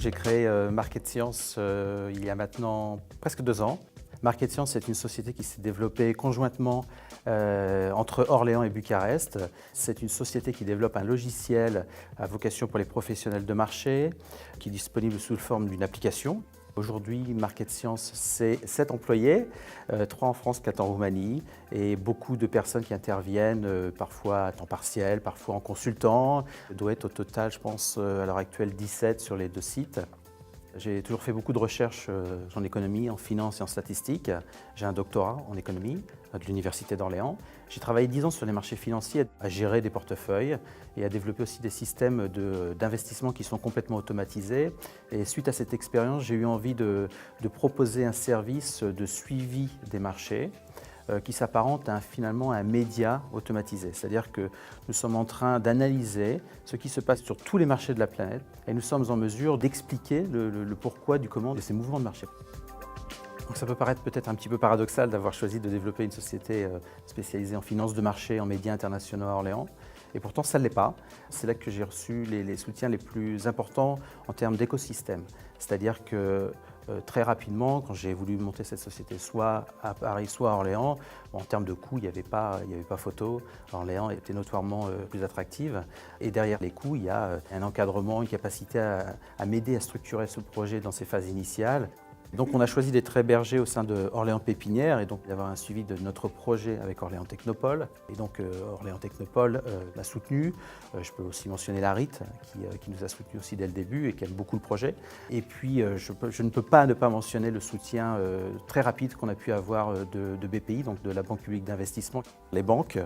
J'ai créé Market Science il y a maintenant presque 2 ans. Market Science est une société qui s'est développée conjointement entre Orléans et Bucarest. C'est une société qui développe un logiciel à vocation pour les professionnels de marché, qui est disponible sous forme d'une application. Aujourd'hui, Market Science, c'est 7 employés, 3 en France, 4 en Roumanie, et beaucoup de personnes qui interviennent, parfois à temps partiel, parfois en consultant. Il doit être au total, je pense, à l'heure actuelle, 17 sur les 2 sites. J'ai toujours fait beaucoup de recherches en économie, en finance et en statistique. J'ai un doctorat en économie de l'Université d'Orléans. J'ai travaillé 10 ans sur les marchés financiers, à gérer des portefeuilles et à développer aussi des systèmes d'investissement qui sont complètement automatisés. Et suite à cette expérience, j'ai eu envie de proposer un service de suivi des marchés qui s'apparente finalement à un média automatisé. C'est-à-dire que nous sommes en train d'analyser ce qui se passe sur tous les marchés de la planète et nous sommes en mesure d'expliquer le pourquoi du comment de ces mouvements de marché. Donc ça peut paraître peut-être un petit peu paradoxal d'avoir choisi de développer une société spécialisée en finance de marché, en médias internationaux à Orléans. Et pourtant, ça ne l'est pas. C'est là que j'ai reçu les soutiens les plus importants en termes d'écosystème. C'est-à-dire que très rapidement, quand j'ai voulu monter cette société, soit à Paris, soit à Orléans, en termes de coûts, il n'y avait pas photo. Orléans était notoirement plus attractive. Et derrière les coûts, il y a un encadrement, une capacité à m'aider à structurer ce projet dans ses phases initiales. Donc on a choisi d'être hébergé au sein de Orléans Pépinière et donc d'avoir un suivi de notre projet avec Orléans Technopole. Et donc Orléans Technopole m'a soutenu. Je peux aussi mentionner la RIT qui nous a soutenus aussi dès le début et qui aime beaucoup le projet. Et puis je ne peux pas ne pas mentionner le soutien très rapide qu'on a pu avoir de BPI, donc de la Banque publique d'investissement. Les banques,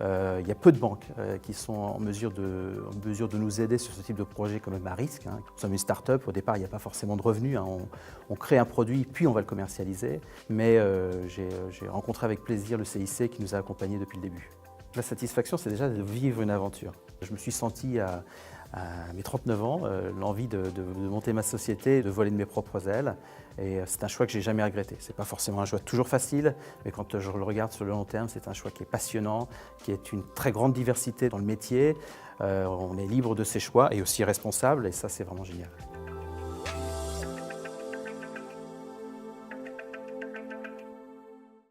il y a peu de banques qui sont en mesure de nous aider sur ce type de projet quand même à risque. Nous sommes une start-up, au départ il n'y a pas forcément de revenus. On crée un produit, puis on va le commercialiser. Mais j'ai rencontré avec plaisir le CIC qui nous a accompagnés depuis le début. La satisfaction, c'est déjà de vivre une aventure. Je me suis senti à mes 39 ans, l'envie de monter ma société, de voler de mes propres ailes. Et c'est un choix que je n'ai jamais regretté. Ce n'est pas forcément un choix toujours facile, mais quand je le regarde sur le long terme, c'est un choix qui est passionnant, qui est une très grande diversité dans le métier. On est libre de ses choix et aussi responsable, et ça, c'est vraiment génial.